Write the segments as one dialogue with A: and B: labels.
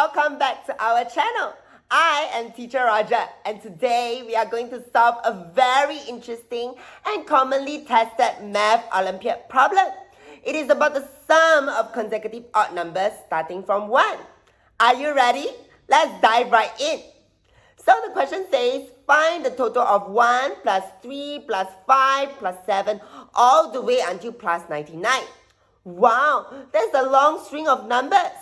A: Welcome back to our channel. I am Teacher Roger, and today we are going to solve a very interesting and commonly tested Math Olympiad problem. It is about the sum of consecutive odd numbers starting from 1. Are you ready? Let's dive right in. So the question says, find the total of 1 plus 3 plus 5 plus 7 all the way until plus 99. Wow, that's a long string of numbers.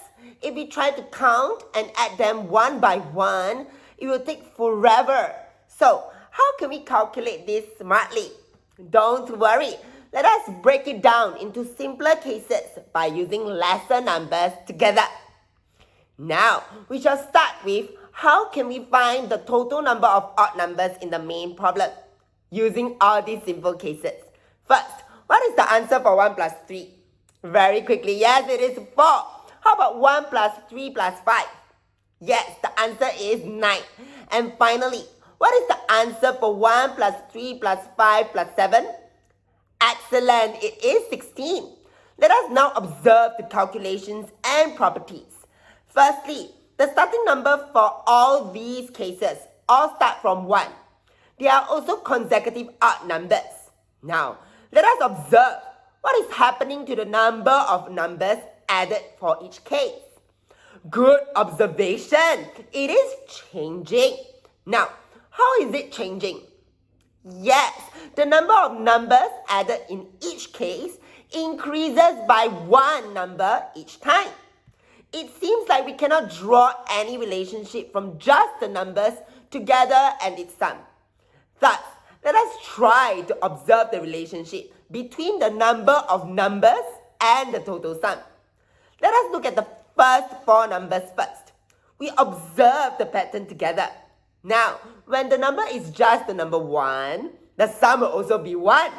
A: If we try to count and add them one by one, it will take forever. So, how can we calculate this smartly? Don't worry. Let us break it down into simpler cases by using lesser numbers together. Now, we shall start with how can we find the total number of odd numbers in the main problem using all these simple cases. First, what is the answer for 1 plus 3? Very quickly, yes, it is 4. How about 1 plus 3 plus 5? Yes, the answer is 9. And finally, what is the answer for 1 plus 3 plus 5 plus 7? Excellent, it is 16. Let us now observe the calculations and properties. Firstly, the starting number for all these cases all start from 1. They are also consecutive odd numbers. Now, let us observe what is happening to the number of numbers added for each case. Good observation. It is changing. Now, how is it changing? Yes, the number of numbers added in each case increases by 1 number each time. It seems like we cannot draw any relationship from just the numbers together and its sum. Thus, let us try to observe the relationship between the number of numbers and the total sum. Let us look at the first 4 numbers first. We observe the pattern together. Now, when the number is just the number 1, the sum will also be 1.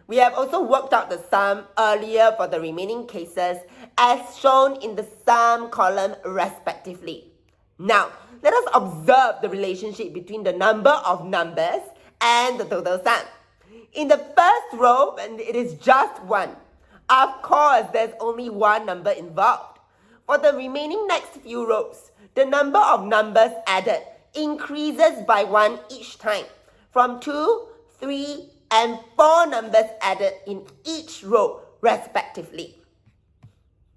A: We have also worked out the sum earlier for the remaining cases as shown in the sum column respectively. Now, let us observe the relationship between the number of numbers and the total sum. In the first row, when it is just 1, of course, there's only 1 number involved. For the remaining next few rows, the number of numbers added increases by 1 each time, from 2, 3, and 4 numbers added in each row, respectively.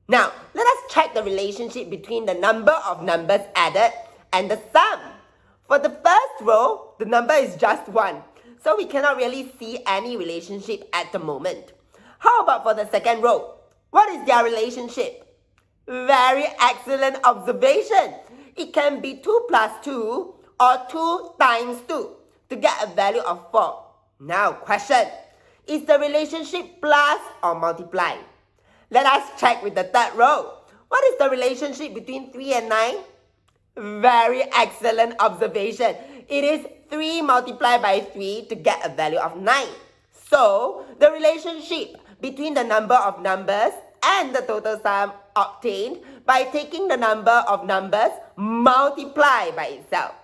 A: Now, let us check the relationship between the number of numbers added and the sum. For the first row, the number is just 1, so we cannot really see any relationship at the moment. How about for the second row? What is their relationship? Very excellent observation. It can be 2 plus 2 or 2 times 2 to get a value of 4. Now, question. Is the relationship plus or multiply? Let us check with the third row. What is the relationship between 3 and 9? Very excellent observation. It is 3 multiplied by 3 to get a value of 9. So, the relationship between the number of numbers and the total sum obtained by taking the number of numbers multiplied by itself.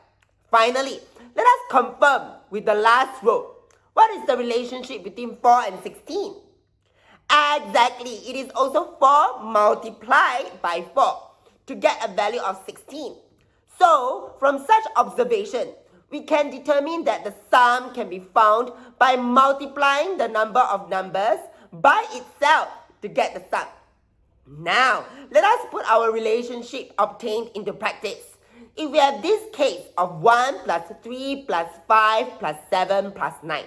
A: Finally, let us confirm with the last row. What is the relationship between 4 and 16? Exactly, it is also 4 multiplied by 4 to get a value of 16. So, from such observation, we can determine that the sum can be found by multiplying the number of numbers by itself to get the sum. Now, let us put our relationship obtained into practice. If we have this case of 1 plus 3 plus 5 plus 7 plus 9,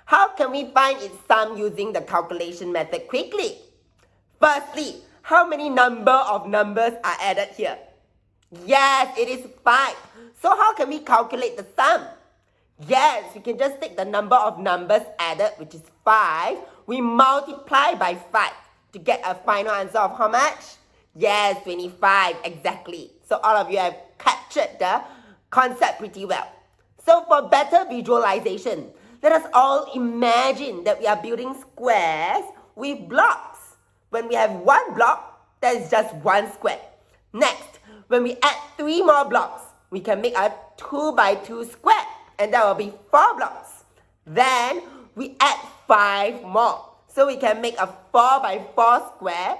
A: how can we find its sum using the calculation method quickly? Firstly, how many number of numbers are added here? Yes, it is 5. So how can we calculate the sum? Yes, we can just take the number of numbers added, which is 5. We multiply by 5 to get a final answer of how much? Yes, 25, exactly. So all of you have captured the concept pretty well. So for better visualization, let us all imagine that we are building squares with blocks. When we have 1 block, that is just 1 square. Next, when we add 3 more blocks, we can make a 2 by 2 square, and that will be 4 blocks. Then we add 5 more, so we can make a 4 by 4 square,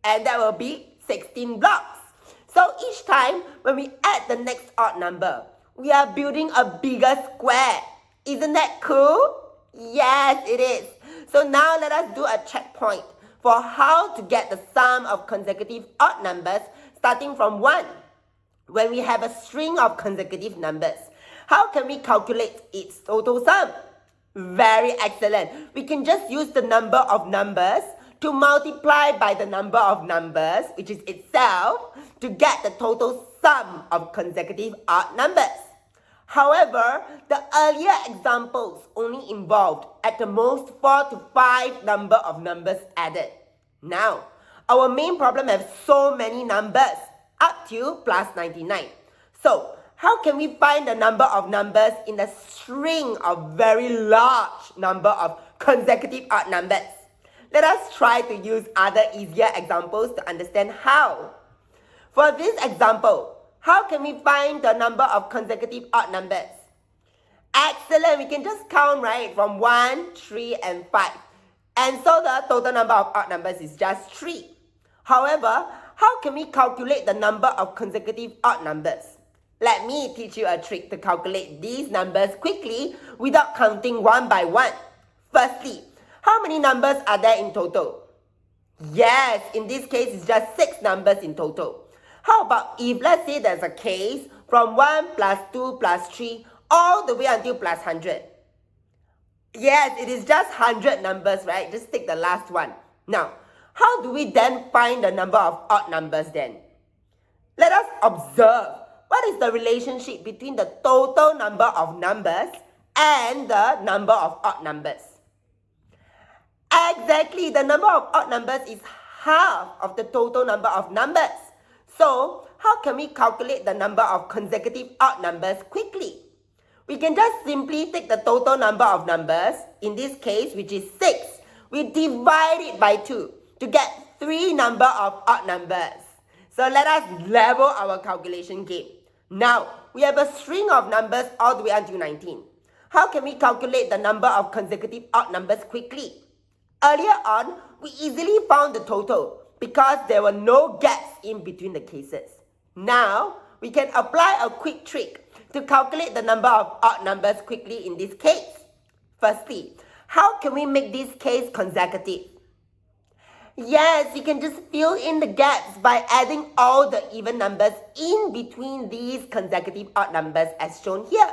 A: and that will be 16 blocks. So each time when we add the next odd number, we are building a bigger square. Isn't that cool? Yes, it is. So now let us do a checkpoint for how to get the sum of consecutive odd numbers starting from 1. When we have a string of consecutive numbers, how can we calculate its total sum? Very excellent. We can just use the number of numbers to multiply by the number of numbers, which is itself, to get the total sum of consecutive odd numbers. However, the earlier examples only involved at the most 4 to 5 number of numbers added. Now, our main problem has so many numbers, up to plus 99. So, how can we find the number of numbers in a string of very large number of consecutive odd numbers? Let us try to use other easier examples to understand how. For this example, how can we find the number of consecutive odd numbers? Excellent, we can just count, right, from 1, 3, and 5. And so the total number of odd numbers is just 3. However, how can we calculate the number of consecutive odd numbers? Let me teach you a trick to calculate these numbers quickly without counting one by one. Firstly, how many numbers are there in total? Yes, in this case, it's just 6 numbers in total. How about if, let's say there's a case from 1 plus 2 plus 3 all the way until plus 100. Yes, it is just 100 numbers, right? Just take the last one. Now, how do we then find the number of odd numbers then? Let us observe what is the relationship between the total number of numbers and the number of odd numbers. Exactly, the number of odd numbers is half of the total number of numbers. So, how can we calculate the number of consecutive odd numbers quickly? We can just simply take the total number of numbers, in this case, which is 6. We divide it by 2 to get 3 number of odd numbers. So let us level our calculation game. Now, we have a string of numbers all the way until 19. How can we calculate the number of consecutive odd numbers quickly? Earlier on, we easily found the total because there were no gaps in between the cases. Now, we can apply a quick trick to calculate the number of odd numbers quickly in this case. Firstly, how can we make this case consecutive? Yes, you can just fill in the gaps by adding all the even numbers in between these consecutive odd numbers as shown here.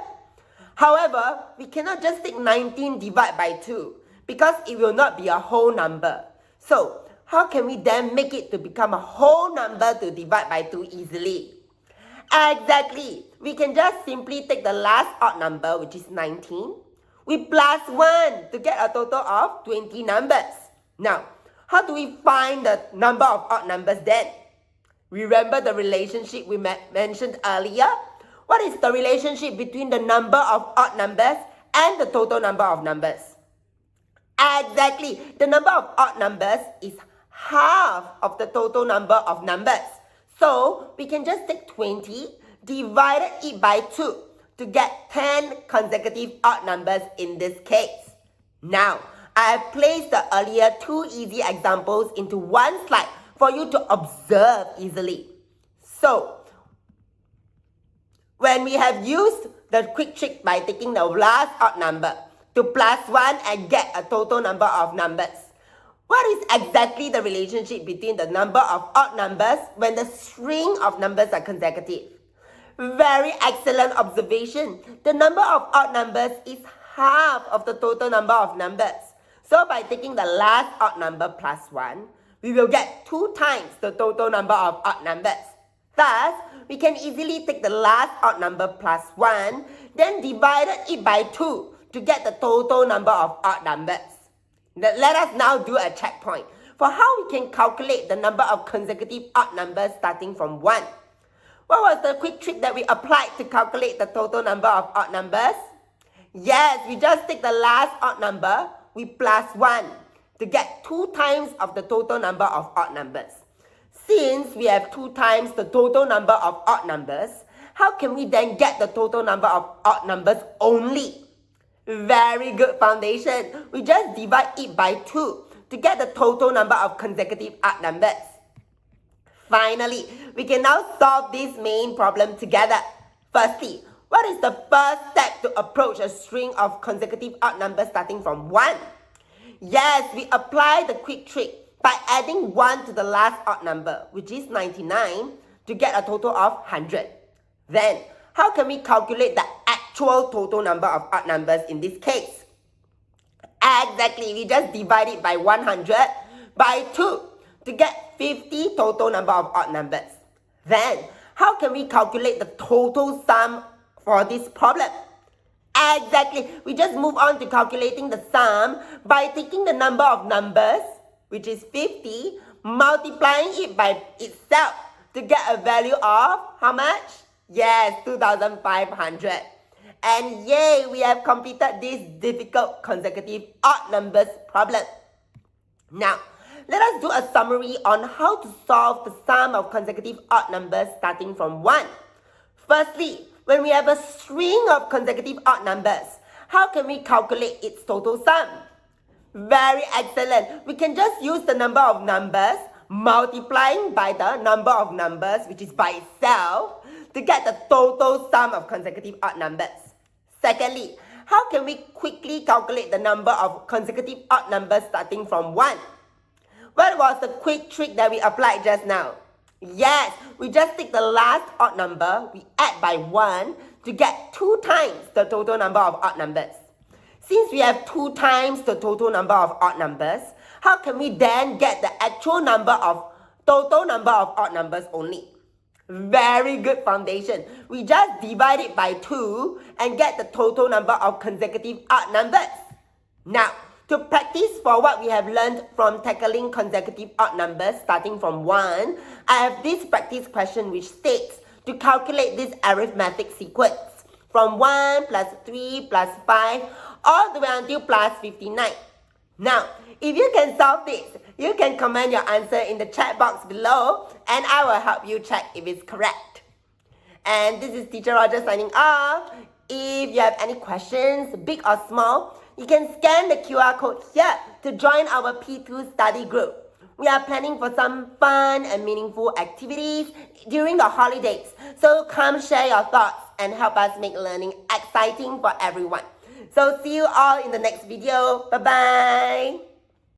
A: However, we cannot just take 19 divided by 2 because it will not be a whole number. So, how can we then make it to become a whole number to divide by 2 easily? Exactly, we can just simply take the last odd number, which is 19. We plus 1 to get a total of 20 numbers. Now, how do we find the number of odd numbers then? Remember the relationship we mentioned earlier? What is the relationship between the number of odd numbers and the total number of numbers? Exactly, the number of odd numbers is half of the total number of numbers. So, we can just take 20, divided it by 2 to get 10 consecutive odd numbers in this case. Now, I have placed the earlier 2 easy examples into one slide for you to observe easily. So, when we have used the quick trick by taking the last odd number to plus 1 and get a total number of numbers, what is exactly the relationship between the number of odd numbers when the string of numbers are consecutive? Very excellent observation. The number of odd numbers is half of the total number of numbers. So by taking the last odd number plus 1, we will get 2 times the total number of odd numbers. Thus, we can easily take the last odd number plus 1, then divide it by 2 to get the total number of odd numbers. Let us now do a checkpoint for how we can calculate the number of consecutive odd numbers starting from 1. What was the quick trick that we applied to calculate the total number of odd numbers? Yes, we just take the last odd number, we plus 1 to get 2 times of the total number of odd numbers. Since we have 2 times the total number of odd numbers, how can we then get the total number of odd numbers only? Very good foundation. We just divide it by 2 to get the total number of consecutive odd numbers. Finally, we can now solve this main problem together. Firstly, what is the first step to approach a string of consecutive odd numbers starting from 1? Yes, we apply the quick trick by adding 1 to the last odd number, which is 99, to get a total of 100. Then, how can we calculate the actual total number of odd numbers in this case? Exactly, we just divide it by 100 by 2 to get 50 total number of odd numbers. Then, how can we calculate the total sum for this problem? Exactly, we just move on to calculating the sum by taking the number of numbers, which is 50, multiplying it by itself to get a value of how much? Yes, 2,500. And yay, we have completed this difficult consecutive odd numbers problem. Now, let us do a summary on how to solve the sum of consecutive odd numbers starting from 1. Firstly, when we have a string of consecutive odd numbers, how can we calculate its total sum? Very excellent. We can just use the number of numbers multiplying by the number of numbers, which is by itself, to get the total sum of consecutive odd numbers. Secondly, how can we quickly calculate the number of consecutive odd numbers starting from 1? What was the quick trick that we applied just now? Yes, we just take the last odd number, we add by 1 to get 2 times the total number of odd numbers. Since we have 2 times the total number of odd numbers, how can we then get the actual total number of odd numbers only? Very good foundation. We just divide it by 2 and get the total number of consecutive odd numbers. Now, to practice for what we have learned from tackling consecutive odd numbers starting from 1, I have this practice question which states to calculate this arithmetic sequence from 1 plus 3 plus 5 all the way until plus 59. Now, if you can solve this, you can comment your answer in the chat box below and I will help you check if it's correct. And this is Teacher Roger signing off. If you have any questions, big or small, you can scan the QR code here to join our P2 study group. We are planning for some fun and meaningful activities during the holidays. So come share your thoughts and help us make learning exciting for everyone. So see you all in the next video. Bye-bye.